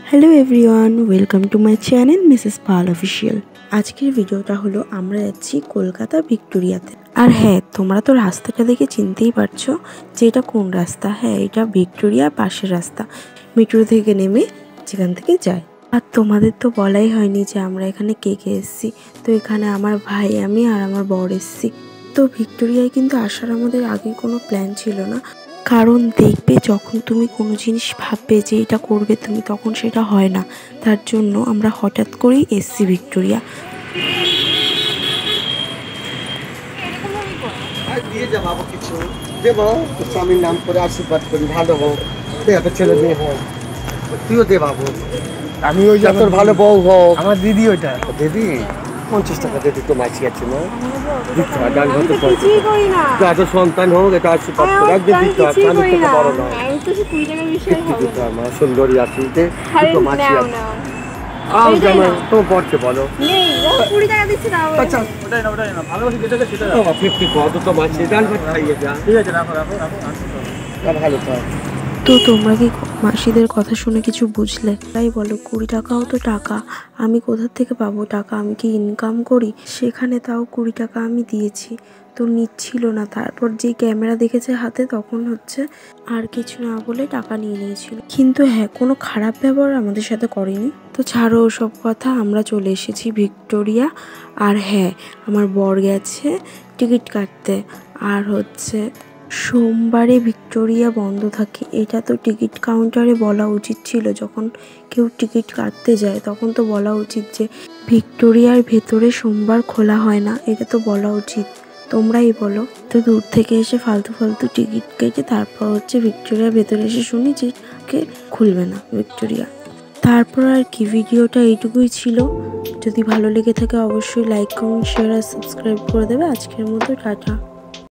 Hello everyone, welcome to my channel Mrs Pal official. আজকের ভিডিওটা হলো আমরা যাচ্ছি কলকাতা ভিক্টোরিয়াতে। আর হ্যাঁ, তোমরা তো রাস্তাটা দেখে চিনতেই পারছো যে এটা কোন রাস্তা। হ্যাঁ, এটা ভিক্টোরিয়ার পাশের রাস্তা, মেট্রো থেকে নেমে যেখান থেকে যায়। আর তোমাদের তো বলাই হয়নি যে আমরা এখানে কে কে এসেছি। তো এখানে আমার ভাই, আমি আর আমার বর এসেছি। তো ভিক্টোরিয়ায় কিন্তু আসার আমাদের আগে কোনো প্ল্যান ছিল না, কারণ দেখবে যখন তুমি কোনো জিনিস ভাববে যে এটা করবে তুমি, তখন সেটা হয় না। তার জন্য আমরা হঠাৎ করেই এসছি ভিক্টোরিয়া। দিয়ে যা বাবা, কিছু দেব স্বামীর নাম করে আশীর্বাদ করি, ভালো হোক, একটা ছেলে মেয়ে হোক। তুইও দে বাবু। আমি ওই যে তোর ভালো বউ হোক। আমার দিদি ওইটা দিদি 50 টাকা দিদি তো মাছি আছে না, ডাল ভাত এত সন্তান হোক, এটা আশীর্বাদ করে একদিন দিতে হয়। আমি থেকে বড় নয়, আমার সুন্দরী আছি, দুটো মাছি আছে। আও জামা তো পড়তে বলো। আচ্ছা বাবা 50 কত তো মাছি, ডাল ভাত খাইয়ে যা। ঠিক আছে, রাখো ভালো থাক। তো তোমরা কি মাসিদের কথা শুনে কিছু বুঝলে? তাই বলো, 20 টাকাও তো টাকা, আমি কোথা থেকে পাবো টাকা? আমি কি ইনকাম করি? সেখানে তাও 20 টাকা আমি দিয়েছি, তো নিচ্ছিল না। তারপর যেই ক্যামেরা দেখেছে হাতে, তখন হচ্ছে আর কিছু না বলে টাকা নিয়ে নিয়েছিল। কিন্তু হ্যাঁ, কোনো খারাপ ব্যবহার আমাদের সাথে করেনি। তো ছাড়ো ওসব কথা, আমরা চলে এসেছি ভিক্টোরিয়া। আর হ্যাঁ, আমার বর গেছে টিকিট কাটতে। আর হচ্ছে সোমবারে ভিক্টোরিয়া বন্ধ থাকে, এটা তো টিকিট কাউন্টারে বলা উচিত ছিল। যখন কেউ টিকিট কাটতে যায় তখন তো বলা উচিত যে ভিক্টোরিয়ার ভেতরে সোমবার খোলা হয় না, এটা তো বলা উচিত। তোমরাই বলো। তো দূর থেকে এসে ফালতু টিকিট কেটে তারপর হচ্ছে ভিক্টোরিয়ার ভেতরে এসে শুনি যে খুলবে না ভিক্টোরিয়া। তারপর আর কি, ভিডিওটা এইটুকুই ছিল। যদি ভালো লেগে থাকে অবশ্যই লাইক, কমেন্ট, শেয়ার আর সাবস্ক্রাইব করে দেবে। আজকের মতো টাটা।